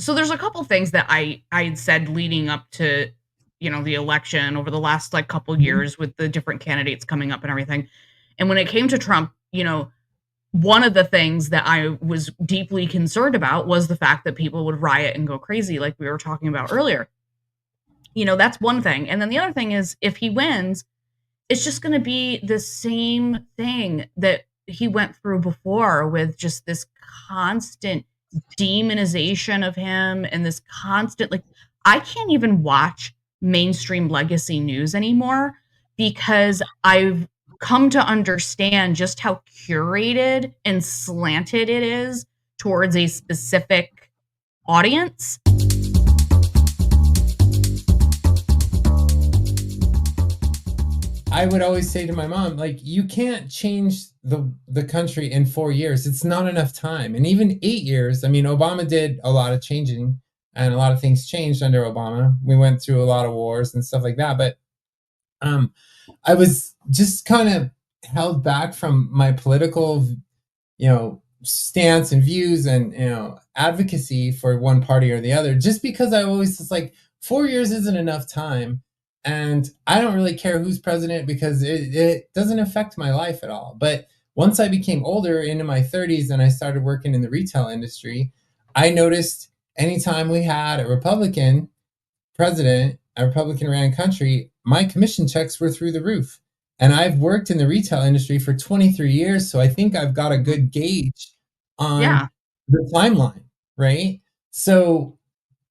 So there's a couple things that I had said leading up to, the election over the last like couple Mhm. years with the different candidates coming up and everything. And when it came to Trump, one of the things that I was deeply concerned about was the fact that people would riot and go crazy like we were talking about earlier. That's one thing. And then the other thing is if he wins, it's just going to be the same thing that he went through before with just this constant demonization of him and this constant like I can't even watch mainstream legacy news anymore because I've come to understand just how curated and slanted it is towards a specific audience. I would always say to my mom, like, you can't change the country in 4 years. It's not enough time. And even 8 years, I mean, Obama did a lot of changing and a lot of things changed under Obama. We went through a lot of wars and stuff like that. But um I was just kind of held back from my political, stance and views and advocacy for one party or the other, just because I always was like 4 years isn't enough time, and I don't really care who's president because it doesn't affect my life at all. But once I became older into my 30s and I started working in the retail industry, I noticed anytime we had a Republican president, a Republican ran country, my commission checks were through the roof. And I've worked in the retail industry for 23 years, so I think I've got a good gauge Yeah. on the timeline, right? So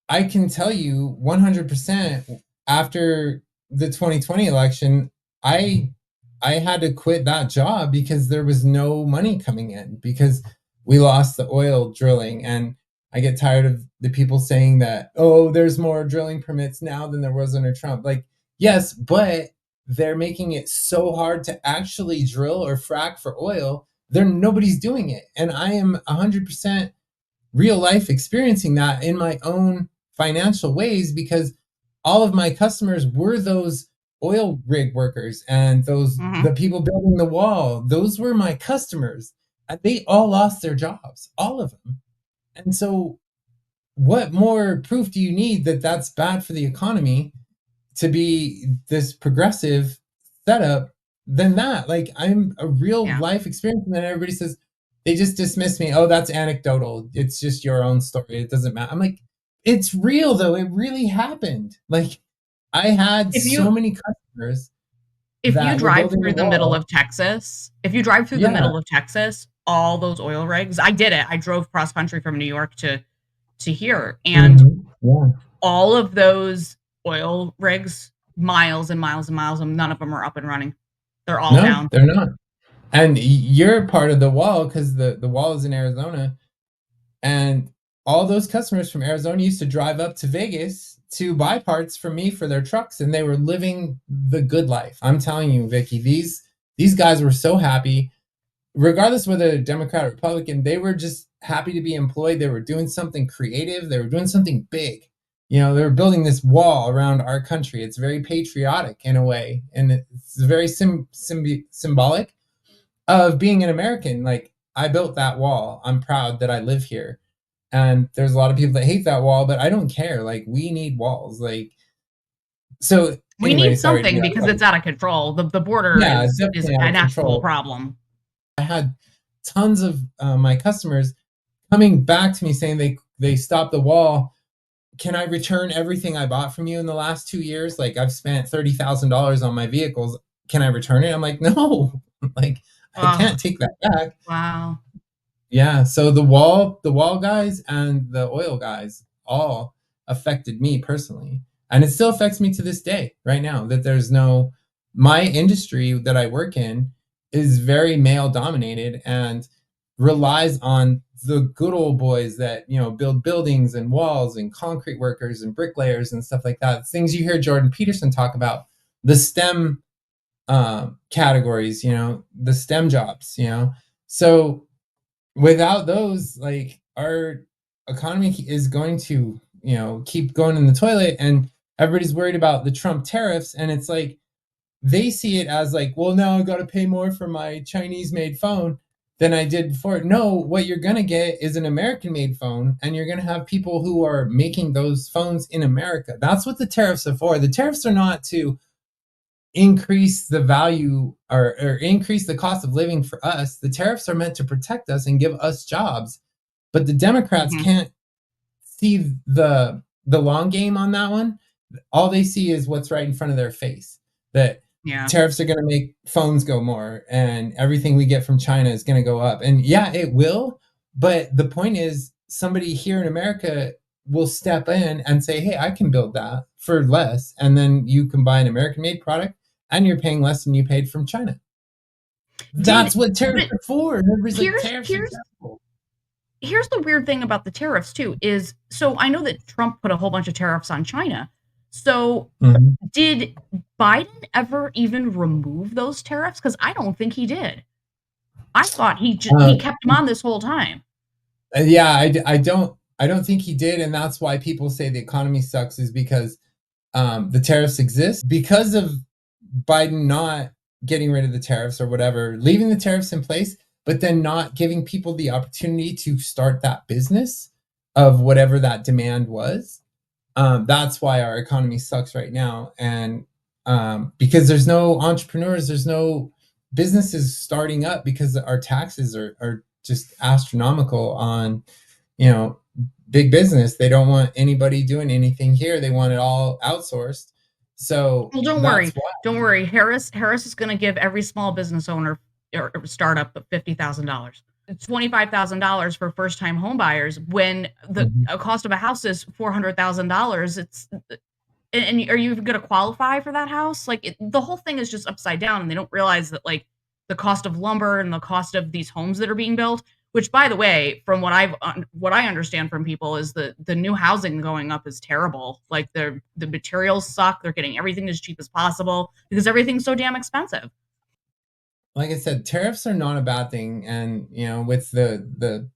I can tell you 100% after the 2020 election, I I had to quit that job because there was no money coming in because we lost the oil drilling. And I get tired of the people saying that, oh, there's more drilling permits now than there was under Trump. Like, yes, but they're making it so hard to actually drill or frack for oil. Nobody's doing it. And I am 100% real life experiencing that in my own financial ways because all of my customers were those oil rig workers and those Mhm. the people building the wall. Those were my customers. And they all lost their jobs, all of them. And so what more proof do you need that that's bad for the economy to be this progressive setup than that? Like, I'm a real Yeah. life experience, and then everybody says they just dismiss me. Oh, that's anecdotal. It's just your own story. It doesn't matter. I'm like, it's real though. It really happened. Like, I had If so you many customers if you that were drive building the through the middle wall. of Texas, if you drive through the Yeah. middle of Texas, all those oil rigs, I did it. I drove cross country from New York to here, and Yeah. all of those oil rigs, miles and miles and miles, and none of them are up and running. They're all No, down. they're not. And you're part of the wall because the wall is in Arizona. And all those customers from Arizona used to drive up to Vegas to buy parts from me for their trucks, and they were living the good life. I'm telling you, Vicky, these guys were so happy, regardless whether they're Democrat or Republican. They were just happy to be employed. They were doing something creative. They were doing something big. They were building this wall around our country. It's very patriotic in a way, and it's very symbolic of being an American. Like, I built that wall. I'm proud that I live here. And there's a lot of people that hate that wall, but I don't care. Like, we need walls. Like, so We anyway, need sorry to something be off because it's topic. out of control. The border Yeah, is definitely out of an actual control. problem. I had tons of my customers coming back to me saying they stopped the wall. Can I return everything I bought from you in the last 2 years? Like, I've spent $30,000 on my vehicles. Can I return it? I'm like, no, like, I Oh, can't take that back. wow. Yeah, so the wall guys and the oil guys all affected me personally. And it still affects me to this day, right now, that there's no my industry that I work in is very male dominated and relies on the good old boys that, build buildings and walls and concrete workers and bricklayers and stuff like that. Things you hear Jordan Peterson talk about, the STEM categories, the STEM jobs. So without those, like, our economy is going to, keep going in the toilet. And everybody's worried about the Trump tariffs, and it's like they see it as like, well, now I got to pay more for my Chinese made phone. than I did before. No, what you're going to get is an American made phone, and you're going to have people who are making those phones in America. That's what the tariffs are for. The tariffs are not to increase the value or increase the cost of living for us. The tariffs are meant to protect us and give us jobs. But the Democrats Mhm. can't see the long game on that one. All they see is what's right in front of their face. That Yeah. tariffs are going to make phones go more, and everything we get from China is going to go up. And yeah, it will. But the point is, somebody here in America will step in and say, "Hey, I can build that for less," and then you can buy an American-made product, and you're paying less than you paid from China. Did That's what tariffs but are for. And everybody's like, here's tariffs are here's terrible. here's the weird thing about the tariffs too is so I know that Trump put a whole bunch of tariffs on China. So Mhm. did Biden ever even remove those tariffs? Because I don't think he did. I thought Uh, he kept them on this whole time. yeah, I don't think he did, and that's why people say the economy sucks is because the tariffs exist because of Biden not getting rid of the tariffs or whatever, leaving the tariffs in place, but then not giving people the opportunity to start that business of whatever that demand was. That's why our economy sucks right now, and because there's no entrepreneurs, there's no businesses starting up because our taxes are just astronomical on you know big business. They don't want anybody doing anything here. They want it all outsourced. So Well, don't that's worry. why. Don't worry. Harris is going to give every small business owner or startup $50,000. It's $25,000 for first-time home buyers when the Mhm. cost of a house is $400,000. And are you even going to qualify for that house? Like the whole thing is just upside down, and they don't realize that like the cost of lumber and the cost of these homes that are being built. Which, by the way, from what I understand from people, is the new housing going up is terrible. Like the materials suck. They're getting everything as cheap as possible because everything's so damn expensive. Like I said, tariffs are not a bad thing, and with the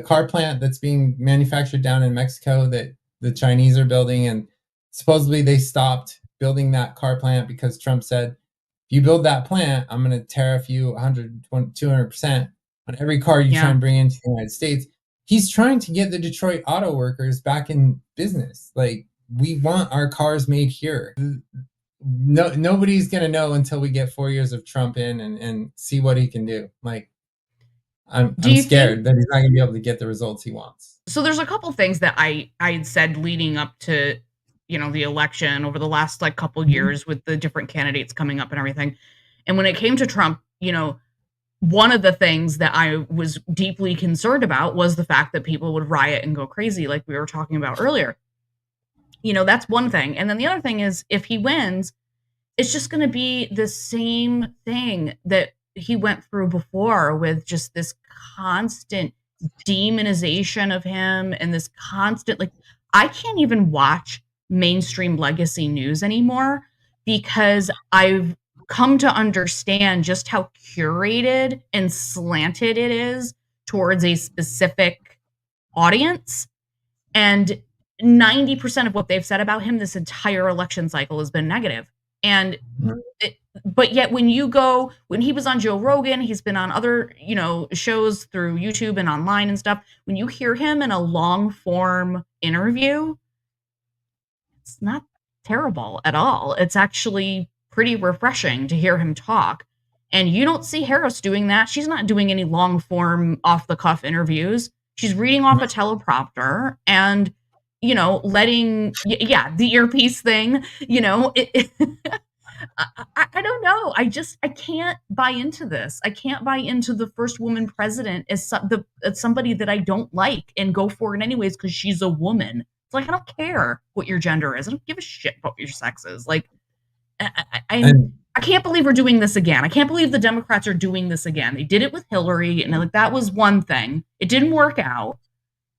car plant that's being manufactured down in Mexico that the Chinese are building, and supposedly they stopped building that car plant because Trump said, if you build that plant, I'm going to tariff you 100, 200% on every car you try Yeah. and bring into the United States. He's trying to get the Detroit auto workers back in business. Like, we want our cars made here. Nobody's gonna know until we get 4 years of Trump in and see what he can do. Like, Do I'm you think scared that he's not gonna be able to get the results he wants. so? There's a couple things that I had said leading up to the election over the last like couple Mhm. years with the different candidates coming up and everything. And when it came to Trump, one of the things that I was deeply concerned about was the fact that people would riot and go crazy, like we were talking about earlier. That's one thing. And then the other thing is, if he wins, it's just going to be the same thing that he went through before with just this constant demonization of him and this constant, like, I can't even watch mainstream legacy news anymore because I've come to understand just how curated and slanted it is towards a specific audience. And 90% of what they've said about him this entire election cycle has been negative. And Mhm. it, but yet when he was on Joe Rogan, he's been on other, shows through YouTube and online and stuff. When you hear him in a long form interview, it's not terrible at all. It's actually pretty refreshing to hear him talk. And you don't see Harris doing that. She's not doing any long form off the cuff interviews. She's reading off a teleprompter and yeah, the earpiece thing, I don't know. I can't buy into this. I can't buy into the first woman president as somebody that I don't like and go for it anyways because she's a woman. It's like I don't care what your gender is. I don't give a shit what your sex is. Like And I can't believe we're doing this again. I can't believe the Democrats are doing this again. They did it with Hillary, and like that was one thing. It didn't work out,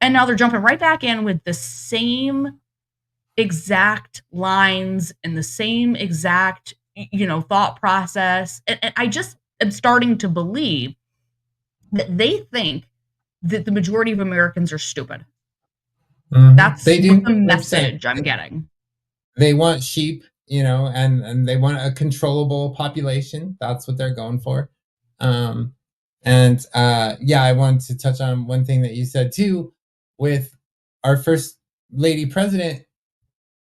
and now they're jumping right back in with the same exact lines and the same exact thought process, and I just am starting to believe that they think that the majority of Americans are stupid. they That's do what the 100%. message I'm getting. They want sheep, and they want a controllable population. That's what they're going for. Um, And yeah, I wanted to touch on one thing that you said too, with our first lady president,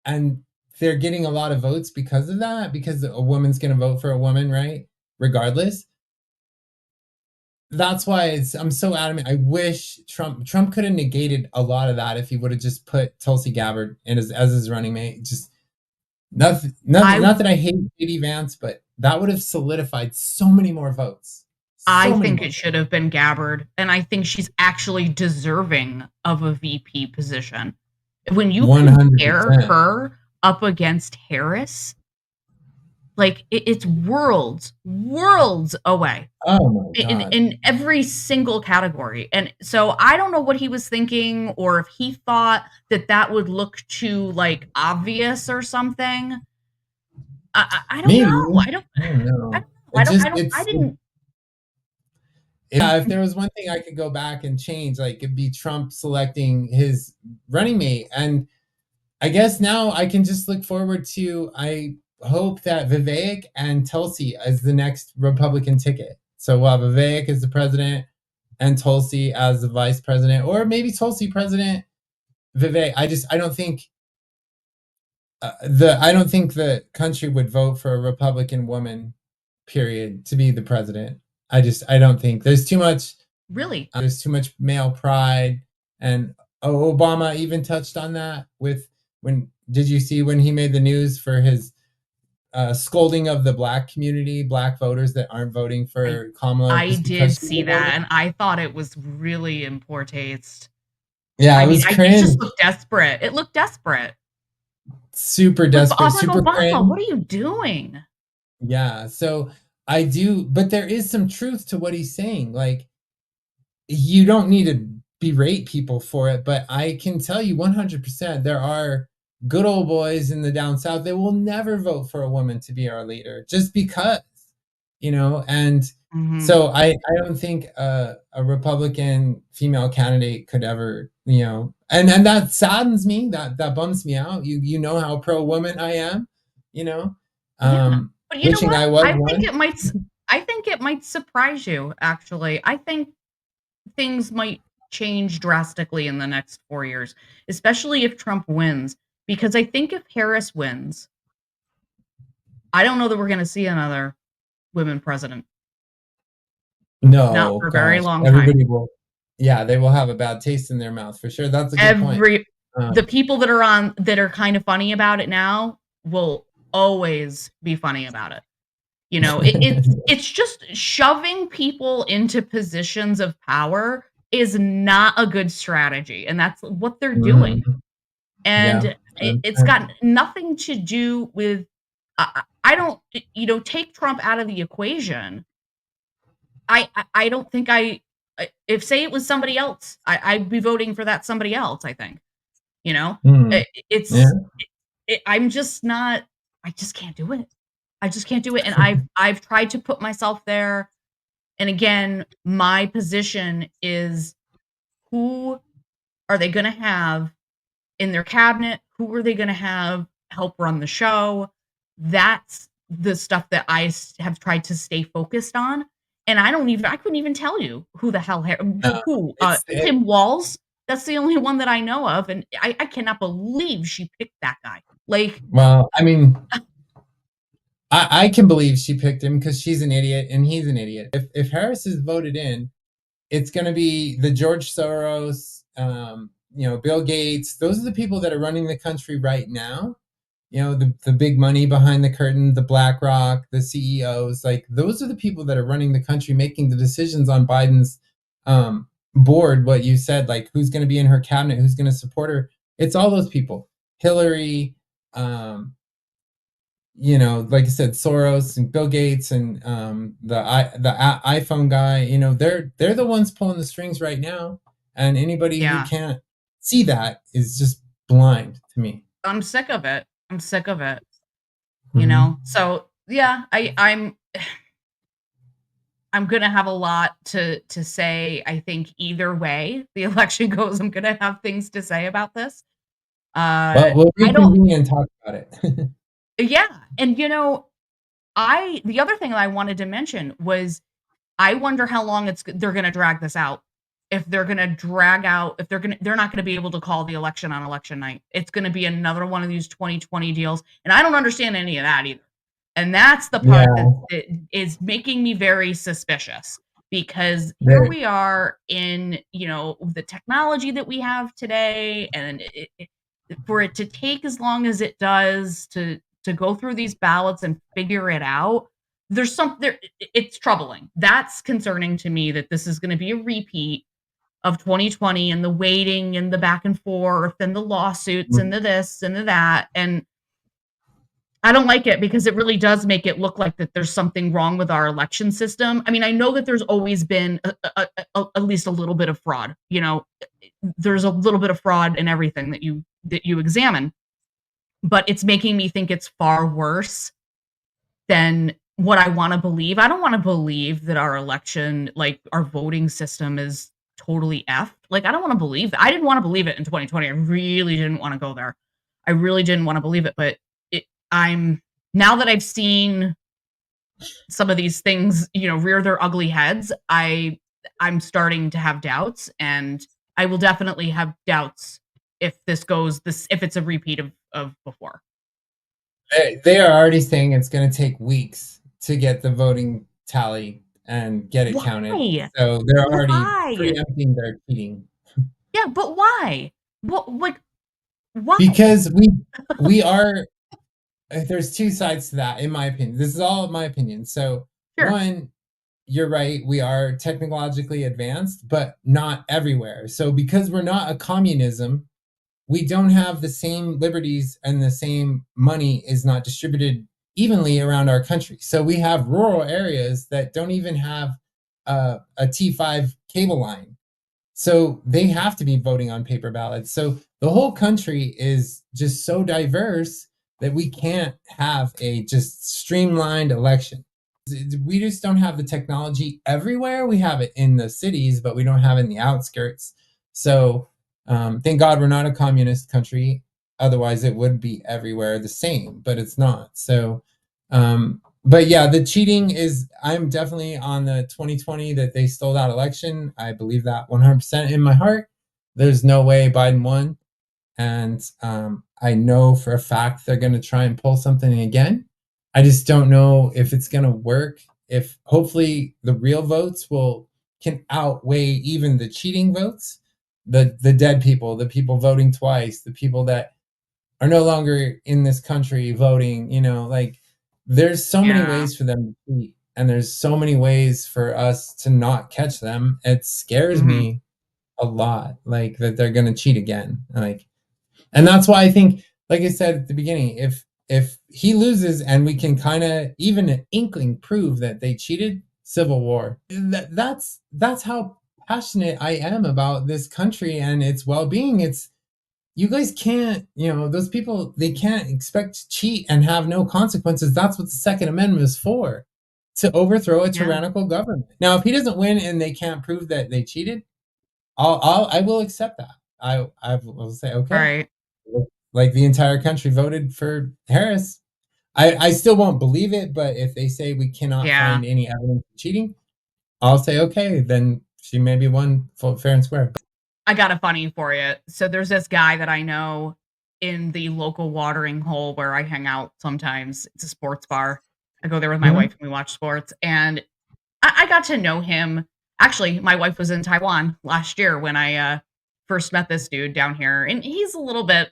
and they're getting a lot of votes because of that, because a woman's going to vote for a woman, right? Regardless. That's why I'm so adamant. I wish Trump could have negated a lot of that if he would have just put Tulsi Gabbard in as his running mate. Just I not that I hate JD Vance, but that would have solidified so many more votes. I So many think more it votes. should have been Gabbard, and I think she's actually deserving of a VP position. When you compare 100%. her up against Harris, like it's worlds away Oh my in god. every single category. And so I don't know what he was thinking, or if he thought that that would look too like obvious or something. I don't Maybe. know. I don't I know. don't know. It just I it's didn't. yeah, if there was one thing I could go back and change, like it'd be Trump selecting his running mate. And I guess now I can just look forward to, I hope that Vivek and Tulsi as the next Republican ticket. So we'll have Vivek as the president and Tulsi as the vice president, or maybe Tulsi president, Vivek. I don't think I don't think the country would vote for a Republican woman, period, to be the president. I don't think Really. there's too much male pride. And Obama even touched on that with, when did you see when he made the news for his scolding of the black community, black voters that aren't voting I for Kamala I just because did she's see a that, woman? and I thought it was really in poor taste. Yeah, I it mean, was it just cringe. looked desperate. It looked desperate. Super I desperate, was like, super "Obama, cringe. what are you doing?" Yeah, so I do, but there is some truth to what he's saying. Like, you don't need to berate people for it, but I can tell you 100% there are good old boys in the down south that will never vote for a woman to be our leader just because, and Mhm. so I don't think a Republican female candidate could ever, and that saddens me. That bums me out. You know how pro woman I am, you know, Yeah. But you know wishing what? I was one. I think it might surprise you, actually. I think things might change drastically in the next 4 years, especially if Trump wins, because I think if Harris wins, I don't know that we're gonna see another women president. Not No, for a very gosh, long time. everybody will, yeah, they will have a bad taste in their mouth for sure. That's a good point. Every Um, The people that are kind of funny about it now will always be funny about it. You know, it's just shoving people into positions of power is not a good strategy, and that's what they're doing. mhm, yeah, And it's 100%. got nothing to do with I don't take Trump out of the equation. I don't think if say it was somebody else, I'd be voting for that somebody else, I think. You know? Mhm, yeah, It's I'm just not I just can't do it. I just can't do it, and I've tried to put myself there, and again, my position is who are they gonna have in their cabinet? Who are they gonna have help run the show? That's the stuff that have tried to stay focused on, and I couldn't even tell you who the hell no, who, it's it Tim Walz, that's the only one that I know of, and I cannot believe she picked that guy. Like, well, I mean, I can believe she picked him because she's an idiot and he's an idiot. If Harris is voted in, it's gonna be the George Soros, Bill Gates. Those are the people that are running the country right now. The big money behind the curtain, the BlackRock, the CEOs, like those are the people that are running the country, making the decisions on Biden's board. What you said, like who's going to be in her cabinet, who's going to support her. It's all those people. Hillary, um, like I said, Soros and Bill Gates and the iPhone guy. They're the ones pulling the strings right now, and anybody who yeah, can't see that is just blind to me. I'm sick of it. I'm sick of it, you Mhm. know? So, yeah, I'm gonna have a lot to say, I think either way the election goes, I'm gonna have things to say about this. Well, we'll I don't reconvene and talk about it. Yeah, and, I the other thing that I wanted to mention was I wonder how long they're going to drag this out. If they're going to drag out, if they're not going to be able to call the election on election night. It's going to be another one of these 2020 deals, and I don't understand any of that either. And that's the part Yeah, that is making me very suspicious, because here there we are in, the technology that we have today, and for it to take as long as it does to go through these ballots and figure it out, there's some there it's troubling. That's concerning to me, that this is going to be a repeat of 2020, and the waiting and the back and forth and the lawsuits and the this and the that. And I don't like it, because it really does make it look like that there's something wrong with our election system. I mean, I know that there's always been at least a little bit of fraud. There's a little bit of fraud in everything that you examine, but it's making me think it's far worse than what I want to believe. I don't want to believe that our election, like our voting system, is totally effed. Like, I don't want to believe that. I didn't want to believe it in 2020. I really didn't want to go there. I really didn't want to believe it, but I'm now that I've seen some of these things, rear their ugly heads, I'm starting to have doubts, and I will definitely have doubts if it's a repeat of before. they are already saying it's going to take weeks to get the voting tally and get it counted. Why? So they're already Why? preempting their cheating. Yeah, but why? What, like, why? Because we are there's two sides to that, in my opinion. This is all my opinion. So Sure. one, you're right, we are technologically advanced, but not everywhere. So because we're not a communism, we don't have the same liberties, and the same money is not distributed evenly around our country. So we have rural areas that don't even have a T5 cable line. So they have to be voting on paper ballots. So the whole country is just so diverse that we can't have a just streamlined election. We just don't have the technology everywhere. We have it in the cities, but we don't have it in the outskirts. So thank God we're not a communist country. Otherwise, it would be everywhere the same, but it's not. So, but yeah, the cheating is, I'm definitely on the 2020 that they stole that election. I believe that 100% in my heart. There's no way Biden won. And I know for a fact they're going to try and pull something again. I just don't know if it's going to work. If hopefully the real votes will can outweigh even the cheating votes, the dead people, the people voting twice, the people that are no longer in this country voting. Like there's so many Yeah. ways for them to cheat, and there's so many ways for us to not catch them. It scares Hmm. me a lot, like that they're going to cheat again. Like, and that's why I think, like I said at the beginning, if he loses and we can kind of even an inkling prove that they cheated, civil war. That's how passionate I am about this country and its well-being. It's you guys can't, those people, they can't expect to cheat and have no consequences. That's what the Second Amendment is for, to overthrow a Yeah. tyrannical government. Now, if he doesn't win and they can't prove that they cheated, I will accept that. I will say, okay, Right. like the entire country voted for Harris. I still won't believe it, but if they say we cannot Yeah. find any evidence of cheating, I'll say, okay, then she maybe won fair and square. I got a funny for you. So there's this guy that I know in the local watering hole where I hang out sometimes. It's a sports bar. I go there with my Mhm. wife and we watch sports. And I got to know him. Actually, my wife was in Taiwan last year when I first met this dude down here. And he's a little bit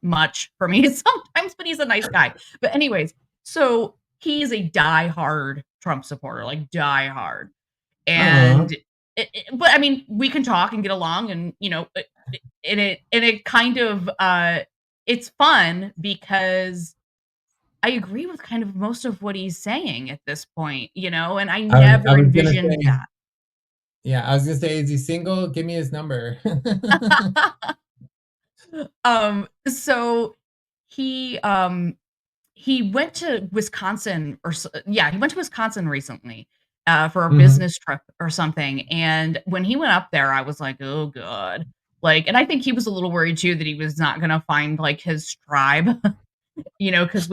much for me sometimes, but he's a nice guy. But anyways, so he's a die-hard Trump supporter, like die-hard. Aw. And but I mean, we can talk and get along, and and it kind of it's fun, because I agree with kind of most of what he's saying at this point, and I I never was gonna envisioned say, that. yeah, I was gonna say, is he single? Give me his number. So he um he went to Wisconsin, yeah, he went to Wisconsin recently, for a Mhm. business trip or something, and when he went up there, I was like, "Oh god." Like, and I think he was a little worried too that he was not gonna find, like, his tribe, because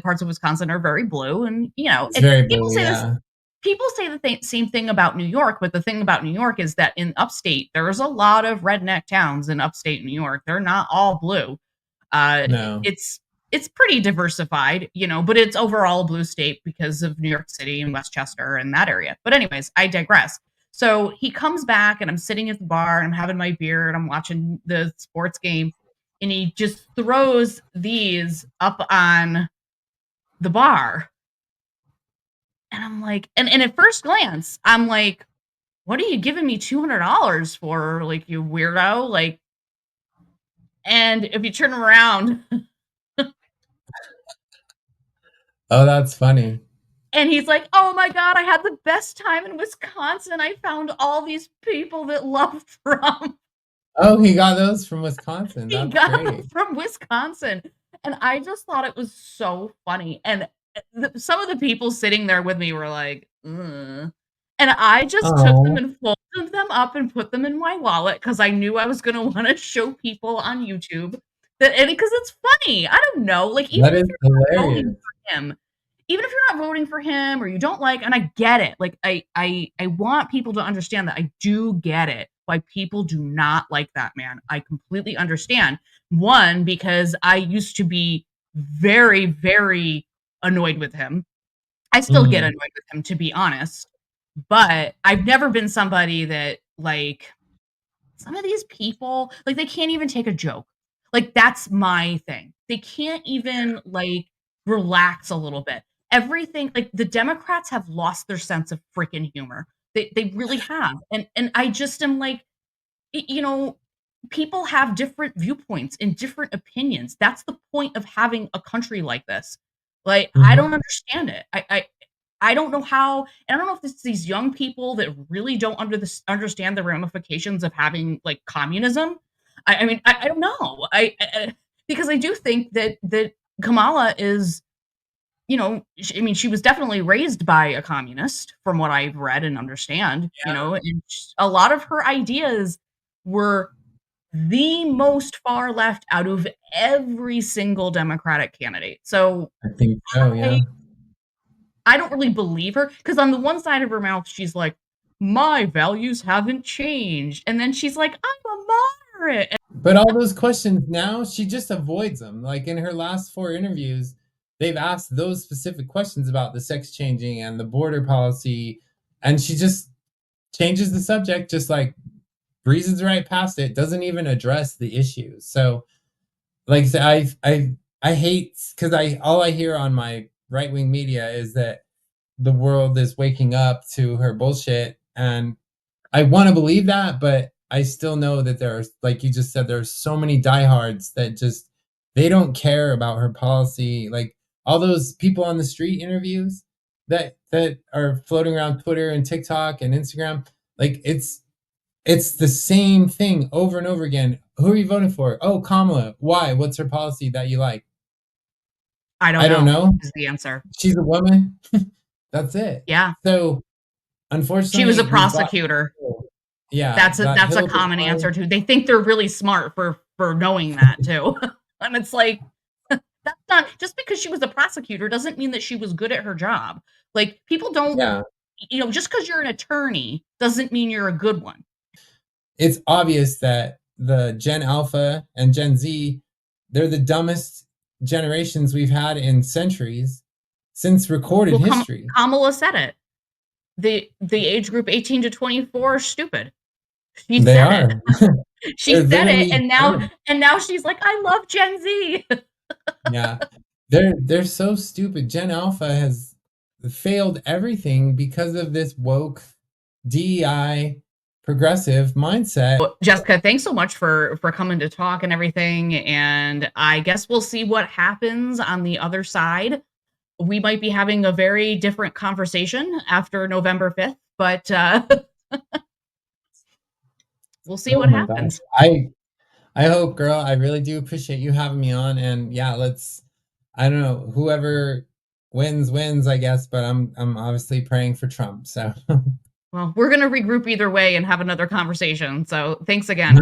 parts of Wisconsin are very blue, and, It's and very people blue, say this yeah. people say the same thing about New York, but the thing about New York is that in upstate, there's a lot of redneck towns in upstate New York. They're not all blue. Uh, No. it's pretty diversified, but it's overall a blue state because of New York City and Westchester and that area. But anyways, I digress. So he comes back and I'm sitting at the bar and I'm having my beer and I'm watching the sports game and he just throws these up on the bar. And I'm like, and at first glance, I'm like, what are you giving me $200 for? Like, you weirdo. Like, and if you turn around, Oh, that's funny. and he's like, oh my God, I had the best time in Wisconsin. I found all these people that love Trump. Oh, he got those from Wisconsin. He That's got them great. from Wisconsin. And I just thought it was so funny. And some of the people sitting there with me were like, ugh. And I just took them Oh, and folded them up and put them in my wallet because I knew I was going to want to show people on YouTube that, and because it's funny. I don't know. Like, even that if is you're not voting hilarious. for him, even if you're not voting for him or you don't like, and I get it. Like, I want people to understand that I do get it why people do not like that man. I completely understand. One, because I used to be very, very annoyed with him. I still get Mhm. annoyed with him, to be honest, but I've never been somebody that, like, some of these people, like, they can't even take a joke. Like, that's my thing. They can't even, like, relax a little bit. Everything, like, the Democrats have lost their sense of freaking humor. They really have. And I just am like, you know, people have different viewpoints and different opinions. That's the point of having a country like this. Like, I don't Mhm. understand it. I don't know how, and I don't know if it's these young people that really don't understand the ramifications of having like communism. I mean, I don't know. Because I do think that Kamala is, I mean, she was definitely raised by a communist, from what I've read and understand. And a lot of her ideas were the most far left out of every single Democratic candidate. So I think so, I yeah. I don't really believe her because on the one side of her mouth, she's like, "My values haven't changed," and then she's like, "I'm a moderate." But all those questions now, she just avoids them. Like in her last 4 interviews, they've asked those specific questions about the sex changing and the border policy, and she just changes the subject, just like breezes right past it, doesn't even address the issues. So, like I said, I hate because I all I hear on my right wing media is that the world is waking up to her bullshit, and I want to believe that, but I still know that there's, like you just said, there's so many diehards that just they don't care about her policy. Like all those people on the street interviews that are floating around Twitter and TikTok and Instagram, like it's the same thing over and over again. Who are you voting for? Oh, Kamala. Why? What's her policy that you like? I don't I don't know know. is the answer. She's a woman. That's it. Yeah, So she was a unfortunately, we've got prosecutor. yeah, That's that a hill to common climb. answer too. They think they're really smart for knowing that too, and it's like that's not just because she was a prosecutor doesn't mean that she was good at her job. Like people don't, Yeah, just because you're an attorney doesn't mean you're a good one. it's obvious that the Gen Alpha and Gen Z, they're the dumbest generations we've had in centuries since recorded Well, history. Kamala said it. The age group 18 to 24 are stupid. She They said it. are. She They're said it, literally and now dumb. and now she's like, I love Gen Z. Yeah. They're so stupid. Gen Alpha has failed everything because of this woke DEI progressive mindset. Jessica, thanks so much for coming to talk and everything. And I guess we'll see what happens on the other side. We might be having a very different conversation after November 5th, but we'll see Oh what my gosh. happens. I hope, girl. I really do appreciate you having me on. And yeah, let's. I don't know. Whoever wins, I guess. But I'm obviously praying for Trump. So Well, we're going to regroup either way and have another conversation. So thanks again.